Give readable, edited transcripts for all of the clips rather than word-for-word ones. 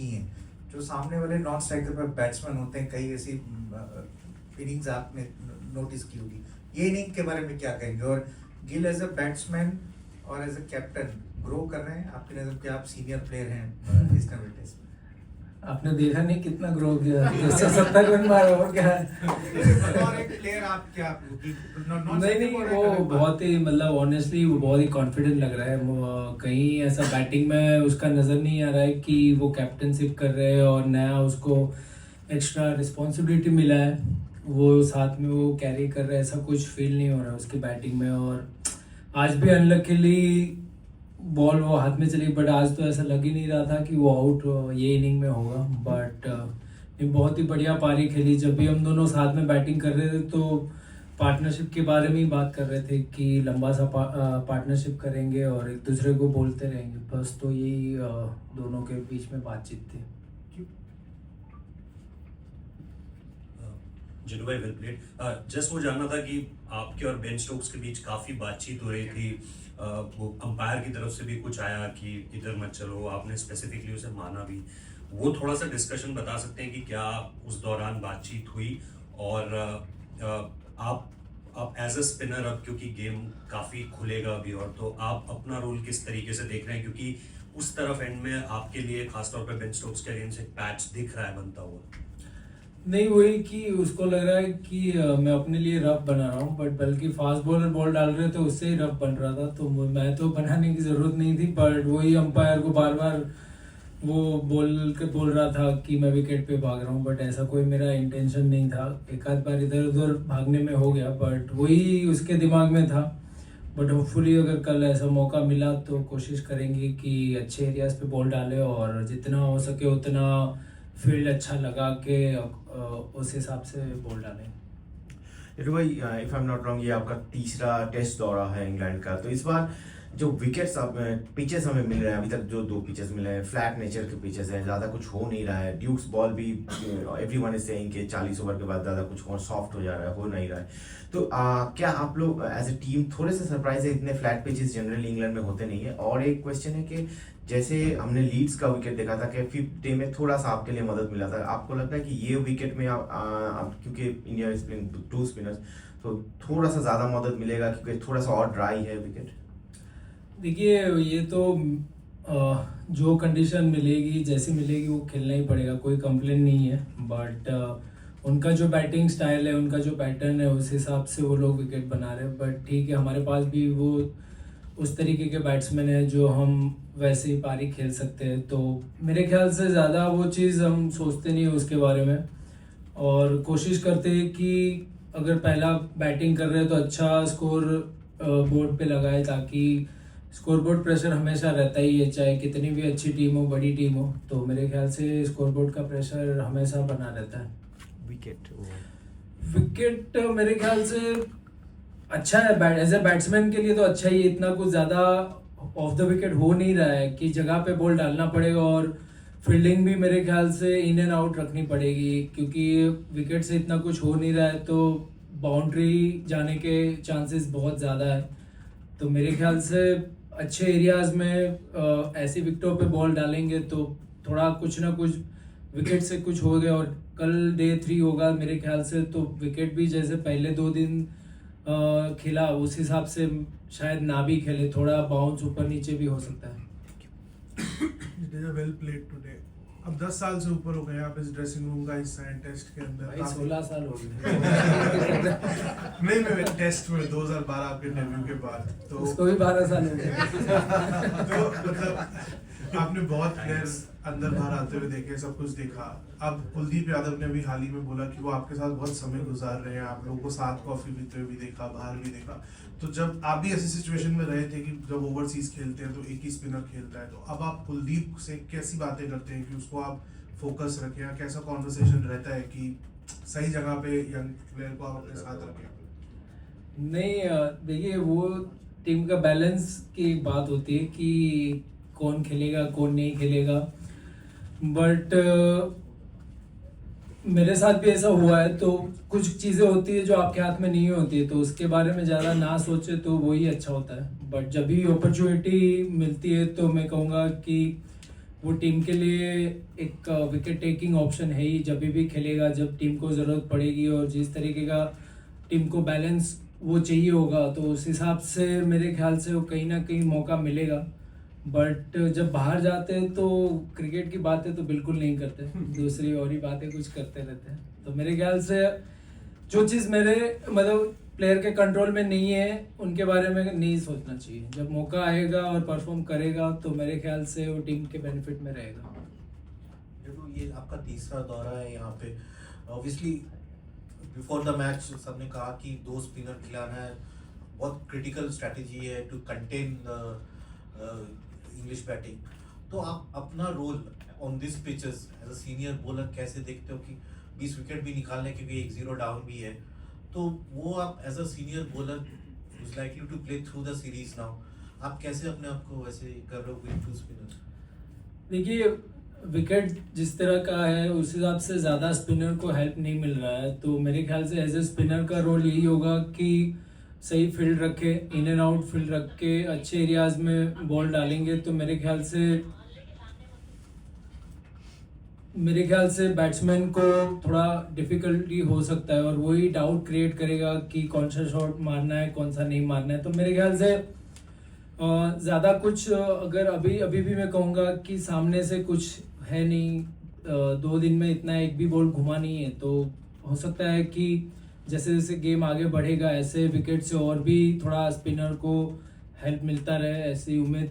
की हैं, जो सामने वाले नॉन स्ट्राइकर पर बैट्समैन होते हैं, कई ऐसी इनिंग्स आपने नोटिस की होगी, ये इनिंग के बारे में क्या कहेंगे? और गिल एज अ बैट्समैन और एज अ कैप्टन ग्रो कर रहे हैं आपकी नज़र कि आप सीनियर प्लेयर हैं ईस्टर्न विल्डेज में? आपने देखा नहीं कितना ग्रो किया, 170 रन मारा और क्या है। और एक प्लेयर आप क्या नहीं वो बहुत ही मतलब ऑनेस्टली वो बहुत ही कॉन्फिडेंट लग रहा है। वो कहीं ऐसा बैटिंग में उसका नज़र नहीं आ रहा है कि वो कैप्टनशिप कर रहे हैं और नया उसको एक्स्ट्रा रिस्पॉन्सिबिलिटी मिला है, वो साथ में वो कैरी कर रहा है, ऐसा कुछ फील नहीं हो रहा है उसकी बैटिंग में। और आज भी अनलकीली बॉल वो हाथ में चली, बट आज तो ऐसा लग ही नहीं रहा था कि वो आउट ये इनिंग में होगा। बट ये बहुत ही बढ़िया पारी खेली। जब भी हम दोनों साथ में बैटिंग कर रहे थे तो पार्टनरशिप के बारे में ही बात कर रहे थे कि लंबा सा पार्टनरशिप करेंगे और एक दूसरे को बोलते रहेंगे, बस तो यही दोनों के बीच में बातचीत थी। जिन्नू भाई वेल प्लेड। जस्ट वो जानना था कि आपके और बेन स्टोक्स के बीच काफी बातचीत हो रही थी, वो अंपायर की तरफ से भी कुछ आया कि इधर मत चलो, आपने स्पेसिफिकली उसे माना भी, वो थोड़ा सा डिस्कशन बता सकते हैं कि क्या उस दौरान बातचीत हुई? और आप एज अ स्पिनर अब क्योंकि गेम काफी खुलेगा अभी, और तो आप अपना रोल किस तरीके से देख रहे हैं, क्योंकि उस तरफ एंड में आपके लिए खासतौर पर बेन स्टोक्स के अगेंस्ट एक पैच दिख रहा है बनता हुआ? नहीं वही कि उसको लग रहा है कि मैं अपने लिए रफ बना रहा हूँ, बट बल्कि फास्ट बॉलर बॉल डाल रहे थे उससे ही रफ बन रहा था, तो मैं तो बनाने की ज़रूरत नहीं थी। बट वही अंपायर को बार बार वो बोल रहा था कि मैं विकेट पे भाग रहा हूँ, बट ऐसा कोई मेरा इंटेंशन नहीं था। एक आध बार इधर उधर भागने में हो गया, बट वही उसके दिमाग में था। बट होपफुली अगर कल ऐसा मौका मिला तो कोशिश करेंगे कि अच्छे एरियाज पे बॉल डालें और जितना हो सके उतना फील्ड अच्छा लगा के उस हिसाब से बॉल डालें। जिन्नू भाई, if I am not wrong, ये आपका तीसरा टेस्ट दौरा है इंग्लैंड का, तो इस बार जो विकेट्स पिचेस हमें मिल रहे हैं, अभी तक जो 2 पिचेस मिले हैं फ्लैट नेचर के पिचेस हैं, ज़्यादा कुछ हो नहीं रहा है। ड्यूक्स बॉल भी एवरीवन इज सेइंग कि 40 ओवर के बाद ज़्यादा कुछ और सॉफ्ट हो जा रहा है, हो नहीं रहा है। तो क्या आप लोग एज ए टीम थोड़े से सरप्राइज है? इतने फ्लैट पिचेस जनरली इंग्लैंड में होते नहीं है। और एक क्वेश्चन है कि जैसे हमने लीड्स का विकेट देखा था कि 5th डे में थोड़ा सा आपके लिए मदद मिला था, आपको लगता है कि ये विकेट में आप क्योंकि इंडिया इज प्लेइंग 2 स्पिनर्स तो थोड़ा सा ज़्यादा मदद मिलेगा क्योंकि थोड़ा सा और ड्राई है विकेट? देखिए ये तो जो कंडीशन मिलेगी जैसी मिलेगी वो खेलना ही पड़ेगा, कोई कंप्लेन नहीं है। बट उनका जो बैटिंग स्टाइल है, उनका जो पैटर्न है, उस हिसाब से वो लोग विकेट बना रहे हैं। बट ठीक है, हमारे पास भी वो उस तरीके के बैट्समैन हैं जो हम वैसे ही पारी खेल सकते हैं, तो मेरे ख्याल से ज़्यादा वो चीज़ हम सोचते नहीं है उसके बारे में, और कोशिश करते हैं कि अगर पहला बैटिंग कर रहे हैं तो अच्छा स्कोर बोर्ड पे लगाए, ताकि स्कोरबोर्ड प्रेशर हमेशा रहता ही है, चाहे कितनी भी अच्छी टीम हो, बड़ी टीम हो, तो मेरे ख्याल से स्कोरबोर्ड का प्रेशर हमेशा बना रहता है। विकेट मेरे ख्याल से अच्छा है, एज ए बैट्समैन के लिए तो अच्छा ही, इतना कुछ ज़्यादा ऑफ द विकेट हो नहीं रहा है कि जगह पे बॉल डालना पड़ेगा, और फील्डिंग भी मेरे ख्याल से इन एंड आउट रखनी पड़ेगी, क्योंकि विकेट से इतना कुछ हो नहीं रहा है, तो बाउंड्री जाने के चांसेस बहुत ज़्यादा है। तो मेरे ख्याल से अच्छे एरियाज में ऐसी विकेटों पे बॉल डालेंगे तो थोड़ा कुछ ना कुछ विकेट से कुछ हो गया। और कल डे 3 होगा मेरे ख्याल से, तो विकेट भी जैसे पहले 2 दिन खेला उस हिसाब से शायद ना भी खेले, थोड़ा बाउंस ऊपर नीचे भी हो सकता है। Well played today. अब 10 साल से ऊपर हो गए आप इस ड्रेसिंग रूम का हिस्सा हैं टेस्ट के अंदर। भाई 16 साल हो गए। नहीं टेस्ट में 2012 आपके डेब्यू के बाद, तो उसको भी 12 साल हो गए। तो मतलब आपने बहुत प्लेयर्स अंदर बाहर आते हुए देखे, सब कुछ देखा। अब कुलदीप यादव ने भी हाल ही में बोला कि वो आपके साथ बहुत समय गुजार रहे हैं, आप लोगों को साथ कॉफी पीते हुए भी देखा, बाहर भी देखा। तो जब आप भी ऐसी सिचुएशन में रहे थे कि जब ओवरसीज खेलते हैं तो एक ही स्पिनर खेलता है, तो अब आप कुलदीप से कैसी बातें करते हैं कि उसको आप फोकस रखें, या कैसा कॉन्वर्सेशन रहता है कि सही जगह पे यंग प्लेयर को आप अपने साथ रखें? नहीं देखिए, वो टीम का बैलेंस की बात होती है कि कौन खेलेगा कौन नहीं खेलेगा। बट मेरे साथ भी ऐसा हुआ है, तो कुछ चीज़ें होती है जो आपके हाथ में नहीं होती है, तो उसके बारे में ज़्यादा ना सोचे तो वही अच्छा होता है। बट जब भी अपॉर्चुनिटी मिलती है तो मैं कहूँगा कि वो टीम के लिए एक विकेट टेकिंग ऑप्शन है ही, जब भी खेलेगा जब टीम को ज़रूरत पड़ेगी और जिस तरीके का टीम को बैलेंस वो चाहिए होगा, तो उस हिसाब से मेरे ख्याल से वो कहीं ना कहीं मौका मिलेगा। बट जब बाहर जाते हैं तो क्रिकेट की बातें तो बिल्कुल नहीं करते, दूसरी और ही बातें कुछ करते रहते हैं। तो मेरे ख्याल से जो चीज़ मेरे मतलब प्लेयर के कंट्रोल में नहीं है उनके बारे में नहीं सोचना चाहिए। जब मौका आएगा और परफॉर्म करेगा तो मेरे ख्याल से वो टीम के बेनिफिट में रहेगा। देखो ये आपका तीसरा दौरा है यहाँ पे। ऑब्वियसली बिफोर द मैच सबने कहा कि 2 स्पिनर खिलाना है, बहुत क्रिटिकल स्ट्रैटेजी है टू कंटेन इंग्लिश बैटिंग। तो आप अपना role on this pitches as a senior bowler कैसे देखते हो कि 20 विकेट भी निकालने क्योंकि 1-0 डाउन भी है, तो वो आप as a senior bowler is likely to play through the series now, आप कैसे अपने आप को वैसे कर रहे हो विद 2 स्पिनर्स? देखिए विकेट जिस तरह का है उस हिसाब से ज़्यादा स्पिनर को हेल्प नहीं मिल रहा है, तो मेरे ख्याल से एज ए स्पिनर का रोल यही होगा कि सही फील्ड रखे, इन एंड आउट फील्ड रख के अच्छे एरियाज में बॉल डालेंगे तो मेरे ख्याल से बैट्समैन को थोड़ा डिफिकल्टी हो सकता है और वही डाउट क्रिएट करेगा कि कौन सा शॉट मारना है कौन सा नहीं मारना है। तो मेरे ख्याल से ज़्यादा कुछ अगर अभी भी मैं कहूँगा कि सामने से कुछ है नहीं, 2 दिन में इतना एक भी बॉल घुमा नहीं है, तो हो सकता है कि जैसे जैसे गेम आगे बढ़ेगा ऐसे विकेट से और भी थोड़ा स्पिनर को हेल्प मिलता रहे, ऐसी उम्मीद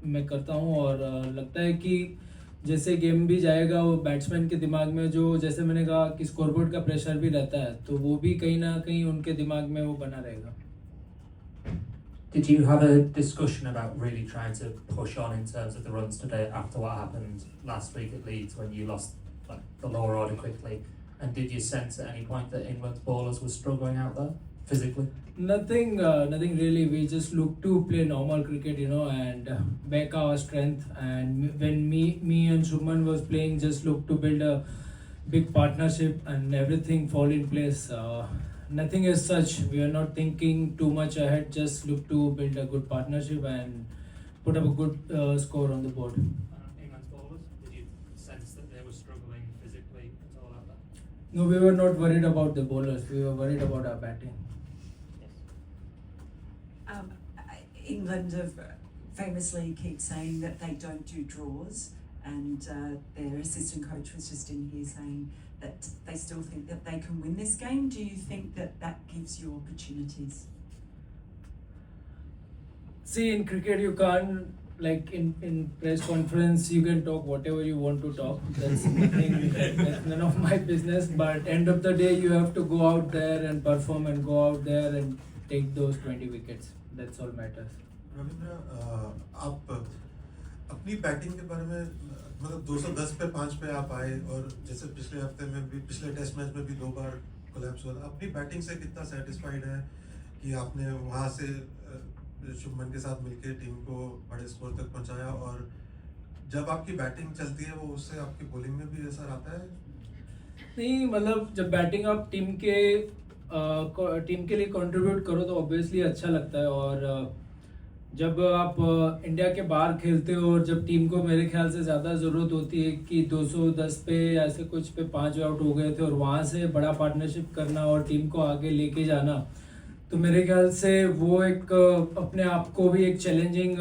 मैं करता हूँ। और लगता है कि जैसे गेम भी जाएगा वो बैट्समैन के दिमाग में जो जैसे मैंने कहा कि स्कोरबोर्ड का प्रेशर भी रहता है, तो वो भी कहीं ना कहीं उनके दिमाग में वो बना रहेगा। Did you have a discussion about really trying to push on in terms of the runs today after what happened last week at Leeds when you lost the lower order quickly? And did you sense at any point that England's bowlers were struggling out there physically? Nothing really. We just look to play normal cricket, and back our strength. And when me and Shubman was playing, just look to build a big partnership and everything fall in place. Nothing as such. We are not thinking too much ahead. Just look to build a good partnership and put up a good score on the board. England's bowlers, did you sense that they were struggling physically at all out there? No, we were not worried about the bowlers. We were worried about our batting. England have famously keep saying that they don't do draws, and their assistant coach was just in here saying that they still think that they can win this game. Do you think that that gives you opportunities? See, in cricket you can't, like in press conference you can talk whatever you want to talk. That's none of my business, but end of the day you have to go out there and perform and go out there and take those 20 wickets. That's all matters. Ravindra, आप अपनी batting के बारे में मतलब 210 पे 5 पे आप आए और जैसे पिछले हफ्ते में भी पिछले टेस्ट मैच में भी 2 बार कोलैप्स हुआ, अपनी बैटिंग से कितना सेटिस्फाइड है कि आपने वहाँ से शुभमन के साथ मिलकर टीम को बड़े स्कोर तक पहुँचाया, और जब आपकी बैटिंग चलती है वो उससे आपकी बॉलिंग में भी असर आता है? नहीं, मतलब जब बैटिंग आप टीम के लिए कंट्रीब्यूट करो तो ऑब्वियसली अच्छा लगता है। और जब आप इंडिया के बाहर खेलते हो और जब टीम को मेरे ख्याल से ज़्यादा ज़रूरत होती है कि 210 पे ऐसे कुछ पे 5 आउट हो गए थे और वहाँ से बड़ा पार्टनरशिप करना और टीम को आगे लेके जाना, तो मेरे ख्याल से वो एक अपने आप को भी एक चैलेंजिंग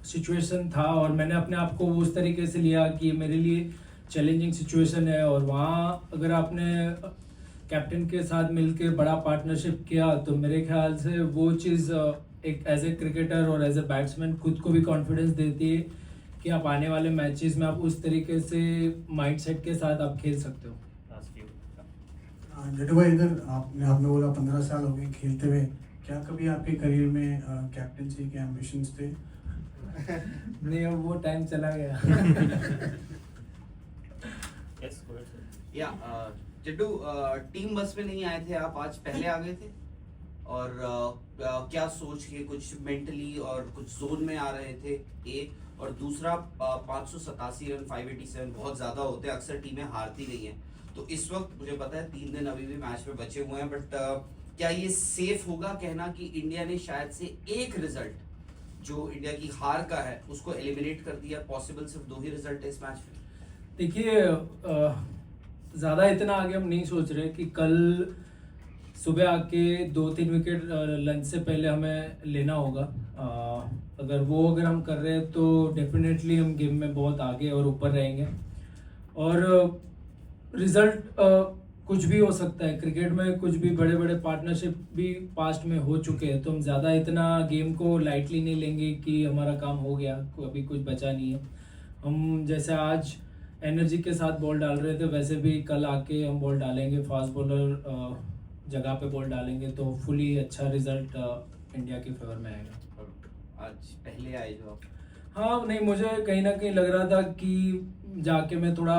सिचुएशन था और मैंने अपने आप को उस तरीके से लिया कि मेरे लिए चैलेंजिंग सिचुएशन है। और वहाँ अगर आपने कैप्टन के साथ मिलके बड़ा पार्टनरशिप किया तो मेरे ख्याल से वो चीज़ एक एज ए क्रिकेटर और एज ए बैट्समैन खुद को भी कॉन्फिडेंस देती है कि आप आने वाले मैचेस में आप उस तरीके से माइंडसेट के साथ आप खेल सकते हो। जट्टू भाई, इधर आपने बोला 15 साल हो गए खेलते हुए, क्या कभी आपके करियर में कैप्टनसी के एम्बिशंस थे? नहीं, अब वो टाइम चला गया। या जट्टू, टीम बस में नहीं आए थे आप, आज पहले आ गए थे, और क्या सोच के कुछ मेंटली और कुछ जोन में आ रहे थे ए, और दूसरा 587 रन 587 बहुत ज़्यादा होते हैं, अक्सर टीमें हारती गई हैं, तो इस वक्त मुझे पता है 3 दिन अभी भी मैच में बचे हुए हैं, बट क्या ये सेफ होगा कहना कि इंडिया ने शायद से एक रिजल्ट जो इंडिया की हार का है उसको एलिमिनेट कर दिया? पॉसिबल सिर्फ 2 ही रिजल्ट है इस मैच में। देखिए ज़्यादा इतना आगे हम नहीं सोच रहे कि कल सुबह आके 2-3 विकेट लंच से पहले हमें लेना होगा। अगर हम कर रहे हैं तो डेफिनेटली हम गेम में बहुत आगे और ऊपर रहेंगे। और रिजल्ट कुछ भी हो सकता है, क्रिकेट में कुछ भी बड़े बड़े पार्टनरशिप भी पास्ट में हो चुके हैं, तो हम ज़्यादा इतना गेम को लाइटली नहीं लेंगे कि हमारा काम हो गया, अभी कुछ बचा नहीं है। हम जैसे आज एनर्जी के साथ बॉल डाल रहे थे वैसे भी कल आके हम बॉल डालेंगे, फास्ट बॉलर जगह पे बॉल डालेंगे, तो फुली अच्छा रिजल्ट इंडिया के फेवर में आएगा। आज पहले आए जो आप। हाँ नहीं, मुझे कहीं ना कहीं लग रहा था कि जाके मैं थोड़ा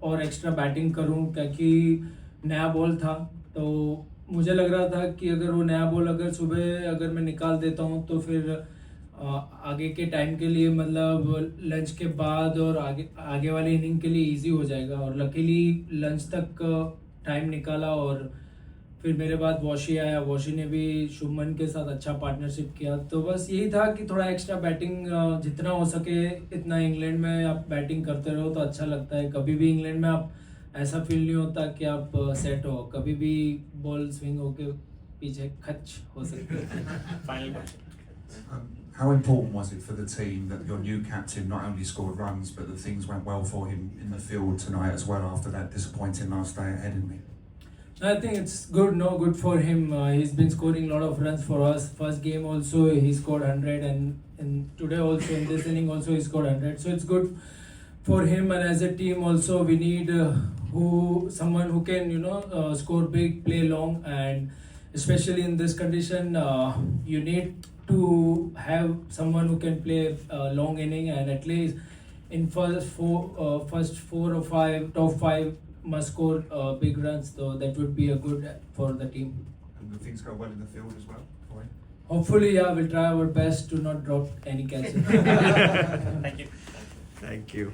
और एक्स्ट्रा बैटिंग करूं, क्योंकि नया बॉल था, तो मुझे लग रहा था कि अगर वो नया बॉल अगर सुबह अगर मैं निकाल देता हूं तो फिर आगे के टाइम के लिए, मतलब लंच के बाद और आगे वाली इनिंग के लिए इजी हो जाएगा। और लकीली लंच तक टाइम निकाला और फिर मेरे बाद वॉशी आया, वॉशी ने भी शुभमन के साथ अच्छा पार्टनरशिप किया। तो बस यही था कि थोड़ा एक्स्ट्रा बैटिंग जितना हो सके इतना इंग्लैंड में आप बैटिंग करते रहो तो अच्छा लगता है। कभी भी इंग्लैंड में आप ऐसा फील नहीं होता कि आप सेट हो, कभी भी बॉल स्विंग होके पीछे खच हो सकती है। Final question. How important was it for the team that your new captain not only scored runs but that things went well for him in the field tonight as well after that disappointing last day at Headingley? I think it's good for him. He's been scoring a lot of runs for us. First game also he scored 100, and today also in this inning also he scored 100. So it's good for him, and as a team also we need someone who can score big, play long, and especially in this condition you need to have someone who can play long inning, and at least in first four or five top 5 must score big runs, so that would be a good for the team. And do things go well in the field as well for him? Hopefully, yeah, we'll try our best to not drop any catches. Thank you. Thank you.